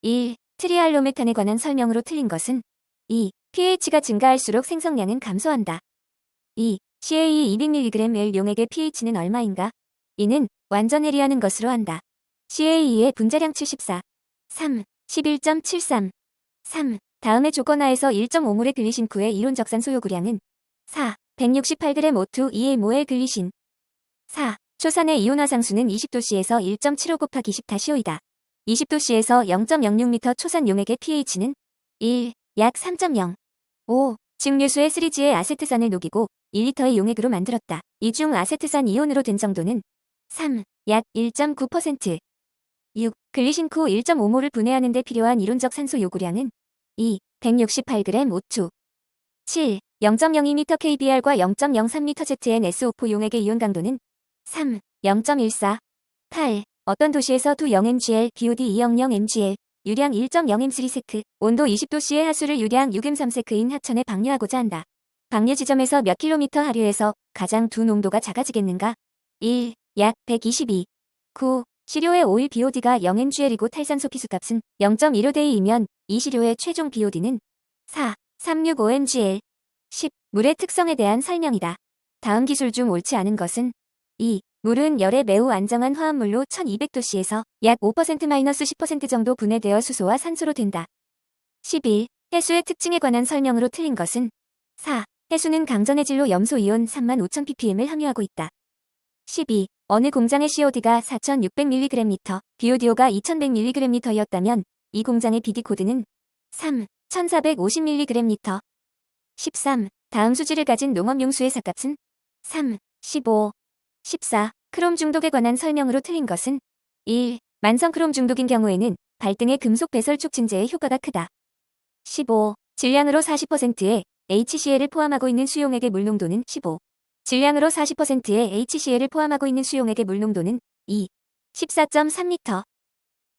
1. 트리알로메탄에 관한 설명으로 틀린 것은 2. pH가 증가할수록 생성량은 감소한다. 2. CAE 200mg 용액의 pH는 얼마인가? 이는 완전 해리하는 것으로 한다. CAE의 분자량 74. 3. 11.73. 3. 다음의 조건하에서 1.5몰의 글리신쿠의 이론적산 소요구량은 4. 168g O2 2mol 글리신. 4. 초산의 이온화상수는 20도씨에서 1.75 곱하기 10-5이다. 20도씨에서 0.06m 초산 용액의 pH는 1. 약 3.0. 5. 증류수의 3G의 아세트산을 녹이고 1리터의 용액으로 만들었다. 이 중 아세트산 이온으로 된 정도는 3. 약 1.9%. 6. 글리신쿠 1.5몰을 분해하는 데 필요한 이론적 산소 요구량은 2. 168g O2. 7. 0.02m kbr과 0.03m ZnSO4 용액의 이온 강도는 3. 0.14. 8. 어떤 도시에서 2-0mgl, BOD 200mgl, 유량 1.0m3세크, 온도 20도씨의 하수를 유량 6m3세크인 하천에 방류하고자 한다. 방류 지점에서 몇 킬로미터 하류에서 가장 두 농도가 작아지겠는가? 1. 약 122. 9. 시료의 오일 BOD가 0mgl이고 탈산소 피수값은 0.15대2이면 이 시료의 최종 BOD는 4. 365mgl. 10. 물의 특성에 대한 설명이다. 다음 기술 중 옳지 않은 것은 2. 물은 열에 매우 안정한 화합물로 1200도씨에서 약 5%-10% 정도 분해되어 수소와 산소로 된다. 11. 해수의 특징에 관한 설명으로 틀린 것은 4. 해수는 강전해질로 염소이온 35,000ppm을 함유하고 있다. 12. 어느 공장의 COD가 4600mg/m, BODO가 2100mg/m였다면 이 공장의 BD 코드는 3. 1450mg/m. 13. 다음 수지를 가진 농업용수의 삭값은 3. 15. 14. 크롬 중독에 관한 설명으로 틀린 것은 1. 만성 크롬 중독인 경우에는 발등의 금속 배설 촉진제의 효과가 크다. 15. 질량으로 40%의 HCl을 포함하고 있는 수용액의 물농도는 15. 질량으로 40%의 HCl을 포함하고 있는 수용액의 물농도는 2. 14.3L.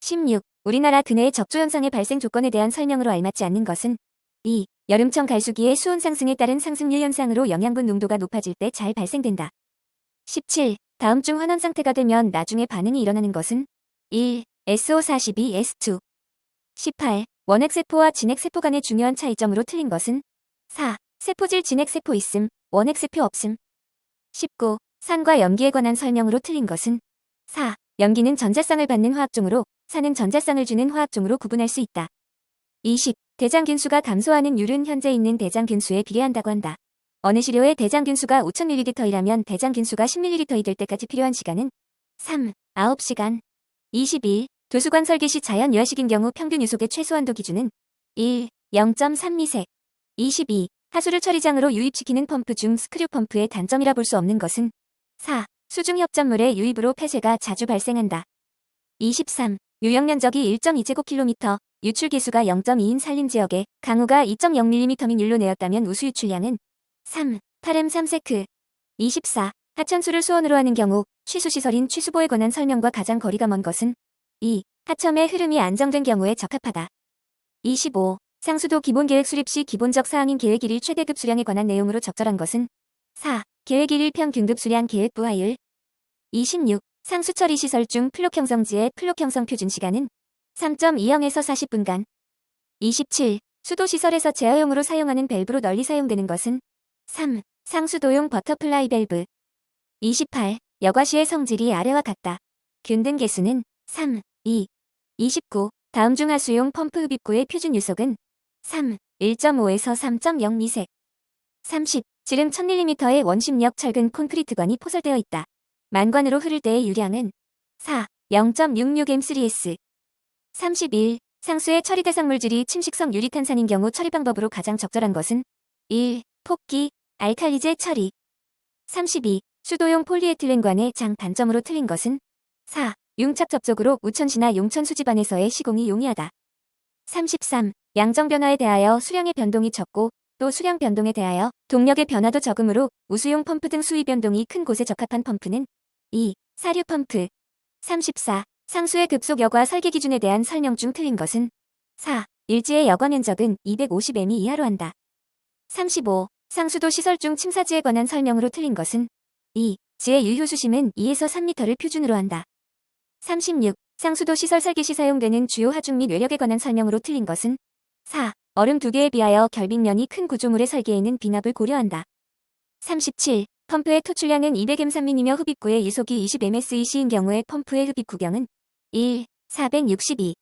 16. 우리나라 근해의 적조현상의 발생 조건에 대한 설명으로 알맞지 않는 것은 2. 여름철 갈수기의 수온 상승에 따른 상승률 현상으로 영양분 농도가 높아질 때 잘 발생된다. 17. 다음 중 환원 상태가 되면 나중에 반응이 일어나는 것은 1. SO42 S2. 18. 원핵세포와 진핵세포 간의 중요한 차이점으로 틀린 것은 4. 세포질 진핵세포 있음, 원핵세포 없음. 19. 산과 염기에 관한 설명으로 틀린 것은 4. 염기는 전자쌍을 받는 화학종으로 산은 전자쌍을 주는 화학종으로 구분할 수 있다. 20. 대장균수가 감소하는 율은 현재 있는 대장균수에 비례한다고 한다. 어느 시료의 대장균수가 5000ml이라면 대장균수가 10ml이 될 때까지 필요한 시간은 3. 9시간. 21. 도수관 설계 시 자연 유화식인 경우 평균 유속의 최소한도 기준은 1. 0.3미세. 22. 하수를 처리장으로 유입시키는 펌프 중 스크류 펌프의 단점이라 볼 수 없는 것은 4. 수중 협전물의 유입으로 폐쇄가 자주 발생한다. 23. 유역 면적이 1.2제곱킬로미터, 유출 기수가 0.2인 산림 지역에 강우가 2.0mm 율로 내었다면 우수 유출량은 3. 8m3세크. 24. 하천수를 수원으로 하는 경우 취수시설인 취수보에 관한 설명과 가장 거리가 먼 것은 2. 하천의 흐름이 안정된 경우에 적합하다. 25. 상수도 기본계획 수립 시 기본적 사항인 계획 1일 최대급 수량에 관한 내용으로 적절한 것은 4. 계획 1일 평균급 수량 계획 부하율. 26. 상수 처리 시설 중 플록 형성지의 플록 형성 표준 시간은 3.20에서 40분간. 27. 수도 시설에서 제어용으로 사용하는 밸브로 널리 사용되는 것은 3. 상수도용 버터플라이 밸브. 28. 여과시의 성질이 아래와 같다. 균등 계수는 3, 2. 29. 다음 중 하수용 펌프 흡입구의 표준 유속은 3. 1.5에서 3.0미세. 30. 지름 1000mm의 원심력 철근 콘크리트관이 포설되어 있다. 만관으로 흐를 때의 유량은 4. 0.66m3s. 31. 상수의 처리 대상 물질이 침식성 유리탄산인 경우 처리 방법으로 가장 적절한 것은 1. 폭기, 알칼리제 처리. 32. 수도용 폴리에틸렌관의 장단점으로 틀린 것은 4. 융착 접촉으로 우천시나 용천 수지반에서의 시공이 용이하다. 33. 양정 변화에 대하여 수량의 변동이 적고 또 수량 변동에 대하여 동력의 변화도 적으므로 우수용 펌프 등 수위 변동이 큰 곳에 적합한 펌프는 2. 사류 펌프. 34. 상수의 급속 여과 설계 기준에 대한 설명 중 틀린 것은 4. 일지의 여과 면적은 250m 이하로 한다. 35. 상수도 시설 중 침사지에 관한 설명으로 틀린 것은 2. 지의 유효수심은 2에서 3m를 표준으로 한다. 36. 상수도 시설 설계 시 사용되는 주요 하중 및 외력에 관한 설명으로 틀린 것은 4. 얼음 2개에 비하여 결빙면이 큰 구조물의 설계에는 bin압을 고려한다. 37. 펌프의 토출량은 200m/m이며 흡입구의 이속이 20msec인 경우에 펌프의 흡입 구경은 1. 462.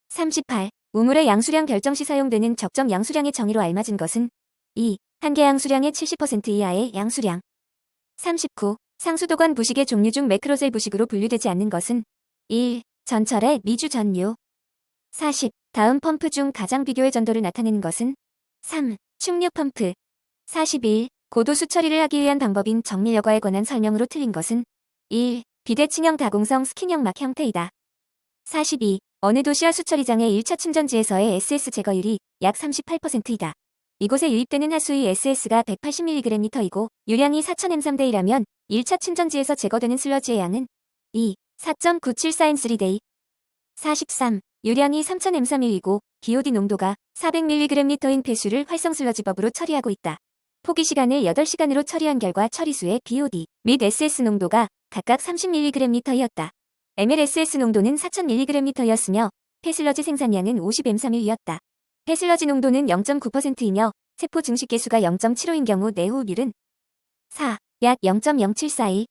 38. 우물의 양수량 결정 시 사용되는 적정 양수량의 정의로 알맞은 것은 2. 한계 양수량의 70% 이하의 양수량. 39. 상수도관 부식의 종류 중 매크로셀 부식으로 분류되지 않는 것은 1. 전철의 미주 전류. 40. 다음 펌프 중 가장 비교의 전도를 나타내는 것은 3. 충류 펌프. 41. 고도수 처리를 하기 위한 방법인 정밀 여과에 관한 설명으로 틀린 것은 1. 비대칭형 다공성 스킨형 막 형태이다. 42. 어느 도시와 수처리장의 1차 침전지에서의 SS 제거율이 약 38%이다. 이곳에 유입되는 하수의 SS가 180mg/L이고 유량이 4000m/대 1이라면 1차 침전지에서 제거되는 슬러지의 양은 2. 4.974N3day. 43. 유량이 3000m/L이고 BOD 농도가 400mg/L인 폐수를 활성 슬러지법으로 처리하고 있다. 포기 시간을 8시간으로 처리한 결과 처리수의 BOD 및 SS 농도가 각각 30mg/L이었다. MLSS 농도는 4000mg/L이었으며 폐슬러지 생산량은 50m/L이었다. 폐슬러지 농도는 0.9%이며 세포 증식 계수가 0.75인 경우 내호흡율은 4. 약 0.0741.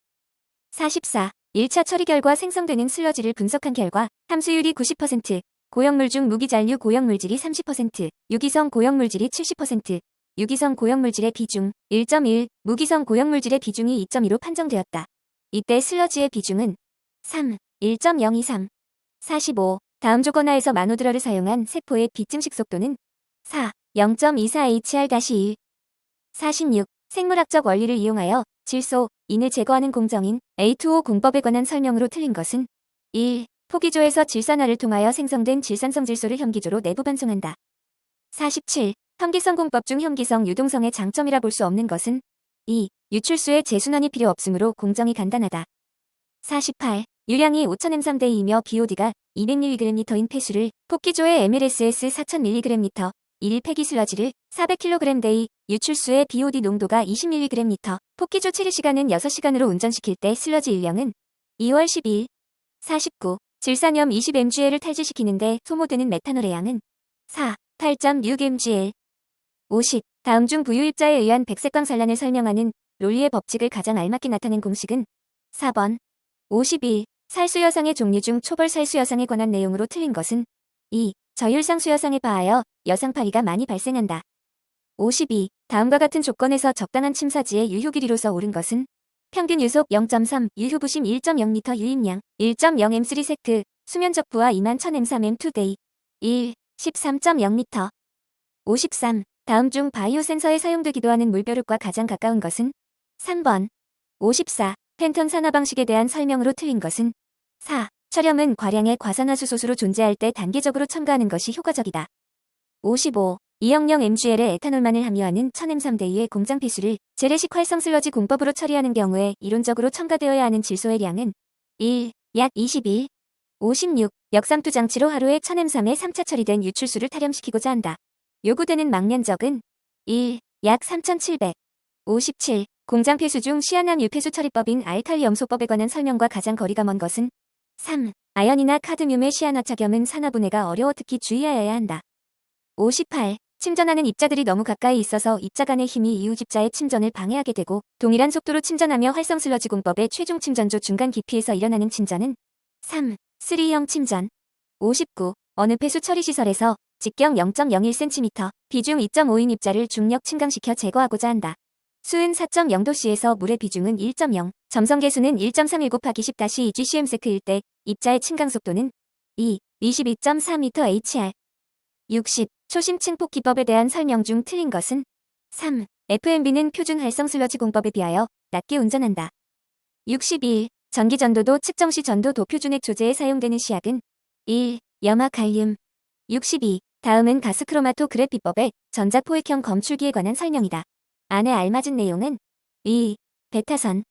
44. 1차 처리 결과 생성되는 슬러지를 분석한 결과 함수율이 90%, 고형물 중 무기잔류 고형물질이 30%, 유기성 고형물질이 70%, 유기성 고형물질의 비중 1.1, 무기성 고형물질의 비중이 2.2로 판정되었다. 이때 슬러지의 비중은 3, 1.023. 45. 다음 조건 하에서 마노드러를 사용한 세포의 비증식 속도는 4, 0.24hr-1. 46. 생물학적 원리를 이용하여 질소, 인을 제거하는 공정인 A2O 공법에 관한 설명으로 틀린 것은 1. 포기조에서 질산화를 통하여 생성된 질산성 질소를 혐기조로 내부 반송한다. 47. 혐기성 공법 중 혐기성 유동성의 장점이라 볼 수 없는 것은 2. 유출수의 재순환이 필요 없으므로 공정이 간단하다. 48. 유량이 5000m/대 2이며 BOD가 200mg/L인 폐수를 포기조의 MLSS 4000mg/L 1 폐기 슬러지를 400kg/대 2, 유출수의 BOD 농도가 20mg/L, 포기조 체류 시간은 6시간으로 운전시킬 때 슬러지 일량은 2월 12일. 49. 질산염 20mgL을 탈지시키는데 소모되는 메탄올의 양은 4, 8.6mgL. 50. 다음 중 부유입자에 의한 백색광 산란을 설명하는 롤리의 법칙을 가장 알맞게 나타낸 공식은 4번. 51. 살수여상의 종류 중 초벌 살수여상에 관한 내용으로 틀린 것은 2. 저율상 수여상에 바하여 여상 파리가 많이 발생한다. 52. 다음과 같은 조건에서 적당한 침사지의 유효 길이로서 옳은 것은 평균 유속 0.3, 유효 부심 1.0L 유입량 1.0M3 세트, 수면적 부하 21000M3M2day 1, 13.0L. 53. 다음 중 바이오 센서에 사용되기도 하는 물벼룩과 가장 가까운 것은 3번. 54. 펜턴 산화 방식에 대한 설명으로 틀린 것은 4. 촬염은 과량의 과산화수소수로 존재할 때 단계적으로 첨가하는 것이 효과적이다. 55. 200mgL의 에탄올만을 함유하는 1000M3대 2의 공장 폐수를 재래식 활성 슬러지 공법으로 처리하는 경우에 이론적으로 첨가되어야 하는 질소의 양은 1. 약 21. 56. 역삼투 장치로 하루에 1000M3의 3차 처리된 유출수를 타렴시키고자 한다. 요구되는 망면적은 1. 약 3700. 57. 공장 폐수 중 시아난 유폐수 처리법인 알칼리 염소법에 관한 설명과 가장 거리가 먼 것은 3. 아연이나 카드뮴의 시아나 착염은 산화분해가 어려워 특히 주의하여야 한다. 58. 침전하는 입자들이 너무 가까이 있어서 입자 간의 힘이 이웃입자의 침전을 방해하게 되고 동일한 속도로 침전하며 활성 슬러지 공법의 최종 침전조 중간 깊이에서 일어나는 침전은 3. 3형 침전. 59. 어느 폐수 처리 시설에서 직경 0.01cm, 비중 2.5인 입자를 중력 침강시켜 제거하고자 한다. 수은 4.0도씨에서 물의 비중은 1.0, 점성 계수는 1.31 곱하기 10-2gcm/일 때 입자의 침강 속도는 2, 22.4m/hr. 60. 초심층 폭기법에 대한 설명 중 틀린 것은 3. FMB는 표준 활성 슬러지 공법에 비하여 낮게 운전한다. 61. 전기 전도도 측정 시 전도도 표준액 조제에 사용되는 시약은 1. 염화 갈륨. 62. 다음은 가스 크로마토그래피법의 전자포획형 검출기에 관한 설명이다. 안에 알맞은 내용은 2. 베타선.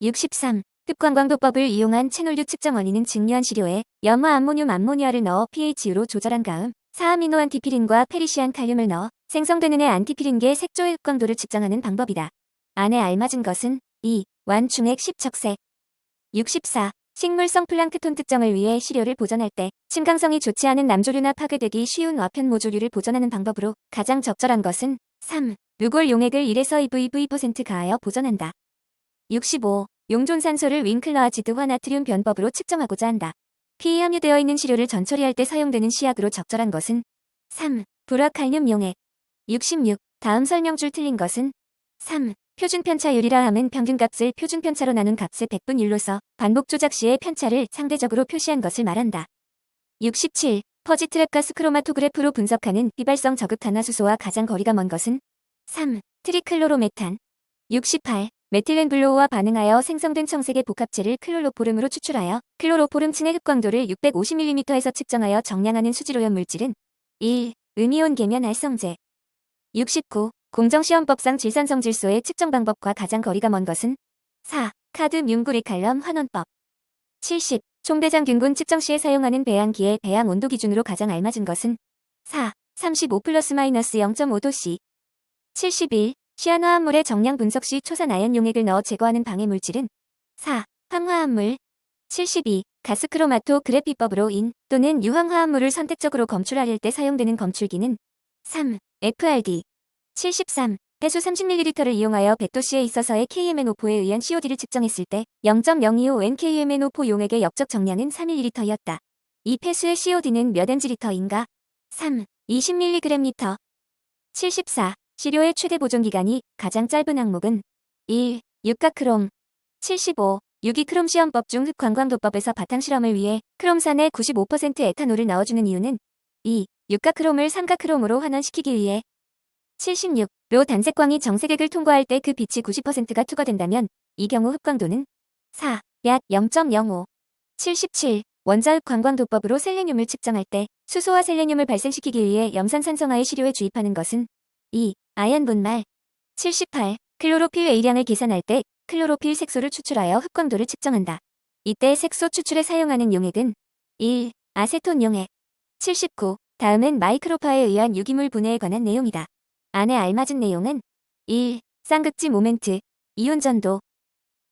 63. 흡광광도법을 이용한 채놀류 측정 원리는 증류한 시료에 염화 암모늄 암모니아를 넣어 pH로 조절한 다음 4아미노 안티피린과 페리시안 칼륨을 넣어 생성되는 의 안티피린계 색조의 흡광도를 측정하는 방법이다. 안에 알맞은 것은 2. 완충액 10척색. 64. 식물성 플랑크톤 특정을 위해 시료를 보존할 때 침강성이 좋지 않은 남조류나 파괴되기 쉬운 와편 모조류를 보존하는 방법으로 가장 적절한 것은 3. 루골 용액을 1에서 2V% 가하여 보존한다. 65. 용존산소를 윙클러아지드 화나트륨 변법으로 측정하고자 한다. P에 함유되어 있는 시료를 전처리할 때 사용되는 시약으로 적절한 것은 3. 불화칼륨 용액. 66. 다음 설명 줄 틀린 것은 3. 표준 편차율이라 함은 평균값을 표준 편차로 나눈 값의 백분율로서 반복 조작 시의 편차를 상대적으로 표시한 것을 말한다. 67. 퍼지트랩 가스 크로마토그래프로 분석하는 비발성 저급 탄화수소와 가장 거리가 먼 것은 3. 트리클로로메탄. 68. 메틸렌 블로우와 반응하여 생성된 청색의 복합체를 클로로포름으로 추출하여 클로로포름층의 흡광도를 650mm에서 측정하여 정량하는 수질오염 물질은 1. 음이온 계면 알성제. 69. 공정시험법상 질산성질소의 측정 방법과 가장 거리가 먼 것은 4. 카드뮴구리칼륨 환원법. 70. 총대장균군 측정 시에 사용하는 배양기의 배양 온도 기준으로 가장 알맞은 것은 4. 35 ± 0.5도씨. 71. 시안화합물의 정량 분석 시 초산 아연 용액을 넣어 제거하는 방해 물질은 4. 황화합물. 72. 가스크로마토 그래피법으로 인 또는 유황화합물을 선택적으로 검출할 때 사용되는 검출기는 3. FRD. 73. 배수 30ml를 이용하여 100도씨에 있어서의 KMNO4에 의한 COD를 측정했을 때 0.025 NKMNO4 용액의 역적 정량은 3ml였다. 이 폐수의 COD는 몇 mg인가? 3. 20mg/L. 74. 시료의 최대 보존기간이 가장 짧은 항목은 1. 육가크롬. 75. 유기크롬 시험법 중 흑관광도법에서 바탕실험을 위해 크롬산에 95% 에탄올을 넣어주는 이유는 2. 육가크롬을 삼가크롬으로 환원시키기 위해. 76. 로 단색광이 정색액을 통과할 때 그 빛이 90%가 투과된다면 이 경우 흡광도는 4. 약 0.05. 77. 원자흡 관광도법으로 셀레늄을 측정할 때 수소와 셀레늄을 발생시키기 위해 염산산성화의 시료에 주입하는 것은 2. 아연 분말. 78. 클로로필 A량을 계산할 때 클로로필 색소를 추출하여 흡광도를 측정한다. 이때 색소 추출에 사용하는 용액은 1. 아세톤 용액. 79. 다음은 마이크로파에 의한 유기물 분해에 관한 내용이다. 안에 알맞은 내용은 1. 쌍극지 모멘트, 이온 전도.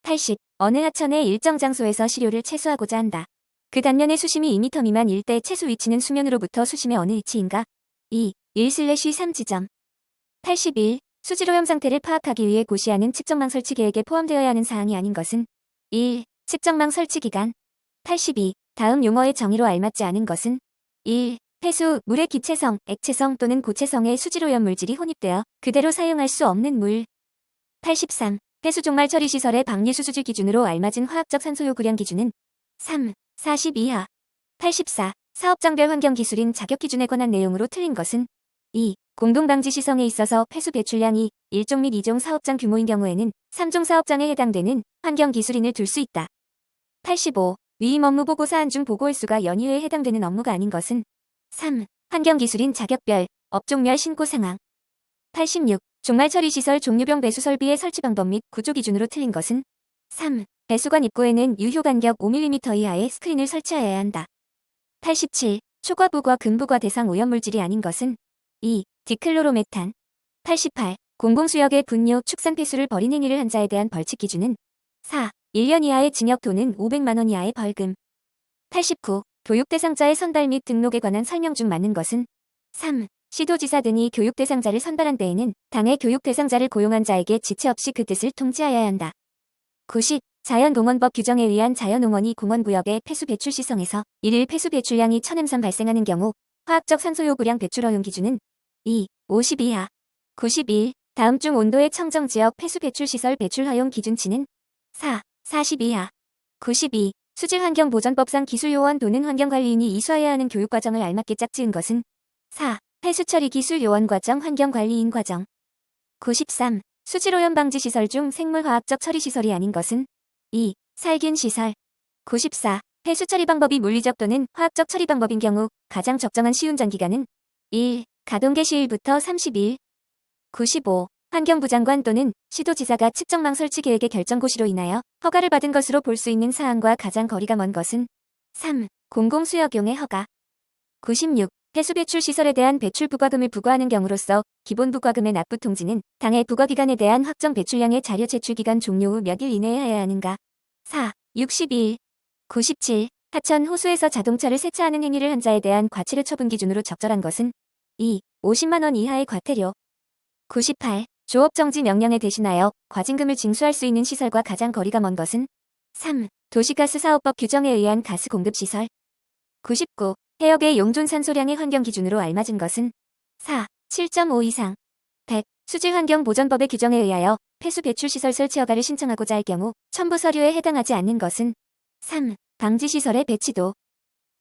80. 어느 하천의 일정 장소에서 시료를 채수하고자 한다. 그 단면의 수심이 2m 미만일 때 채수 위치는 수면으로부터 수심의 어느 위치인가? 2. 1/3 지점. 81. 수질오염 상태를 파악하기 위해 고시하는 측정망 설치 계획에 포함되어야 하는 사항이 아닌 것은 1. 측정망 설치 기간. 82. 다음 용어의 정의로 알맞지 않은 것은 1. 폐수, 물의 기체성, 액체성 또는 고체성의 수질오염 물질이 혼입되어 그대로 사용할 수 없는 물. 83. 폐수 종말 처리 시설의 방류수 수질 기준으로 알맞은 화학적 산소 요구량 기준은 3. 40 이하. 84. 사업장별 환경기술인 자격 기준에 관한 내용으로 틀린 것은 2. 공동방지 시성에 있어서 폐수 배출량이 1종 및 2종 사업장 규모인 경우에는 3종 사업장에 해당되는 환경기술인을 둘 수 있다. 85. 위임 업무 보고 사안 중 보고 횟수가 연이에 해당되는 업무가 아닌 것은 3. 환경기술인 자격별, 업종별 신고 상황. 86. 종말처리시설 종류병 배수 설비의 설치 방법 및 구조 기준으로 틀린 것은 3. 배수관 입구에는 유효 간격 5mm 이하의 스크린을 설치하여야 한다. 87. 초과부과 금부과 대상 오염물질이 아닌 것은 2. 디클로로메탄. 88. 공공수역의 분뇨, 축산 폐수를 버린 행위를 한 자에 대한 벌칙 기준은 4. 1년 이하의 징역 또는 500만 원 이하의 벌금. 89. 교육 대상자의 선발 및 등록에 관한 설명 중 맞는 것은 3. 시도지사 등이 교육 대상자를 선발한 때에는 당의 교육 대상자를 고용한 자에게 지체 없이 그 뜻을 통지하여야 한다. 90. 자연농원법 규정에 의한 자연농원이 공원구역의 폐수 배출 시성에서 1일 폐수 배출량이 1000m산 발생하는 경우 화학적 산소 요구량 배출 허용 기준은 2. 50 이하. 91. 다음 중 온도의 청정지역 폐수 배출 시설 배출 허용 기준치는 4. 40 이하. 92. 수질환경보전법상 기술요원 또는 환경관리인이 이수해야 하는 교육과정을 알맞게 짝지은 것은 4. 폐수처리 기술요원과정 환경관리인 과정. 93. 수질오염 방지시설 중 생물화학적 처리시설이 아닌 것은 2. 살균시설. 94. 폐수처리 방법이 물리적 또는 화학적 처리 방법인 경우 가장 적정한 시운전기간은 1. 가동 개시일부터 30일. 95. 환경부 장관 또는 시도지사가 측정망 설치 계획의 결정고시로 인하여 허가를 받은 것으로 볼 수 있는 사항과 가장 거리가 먼 것은 3. 공공수역용의 허가. 96. 폐수 배출 시설에 대한 배출 부과금을 부과하는 경우로서 기본 부과금의 납부 통지는 당의 부과기간에 대한 확정 배출량의 자료 제출 기간 종료 후 몇 일 이내에 하여야 하는가. 4. 62일. 97. 하천 호수에서 자동차를 세차하는 행위를 한 자에 대한 과태료 처분 기준으로 적절한 것은 2. 50만 원 이하의 과태료. 98. 조업정지 명령에 대신하여 과징금을 징수할 수 있는 시설과 가장 거리가 먼 것은 3. 도시가스사업법 규정에 의한 가스 공급시설. 99. 해역의 용존 산소량의 환경 기준으로 알맞은 것은 4. 7.5 이상. 100. 수질환경보전법의 규정에 의하여 폐수 배출시설 설치 허가를 신청하고자 할 경우 첨부 서류에 해당하지 않는 것은 3. 방지시설의 배치도.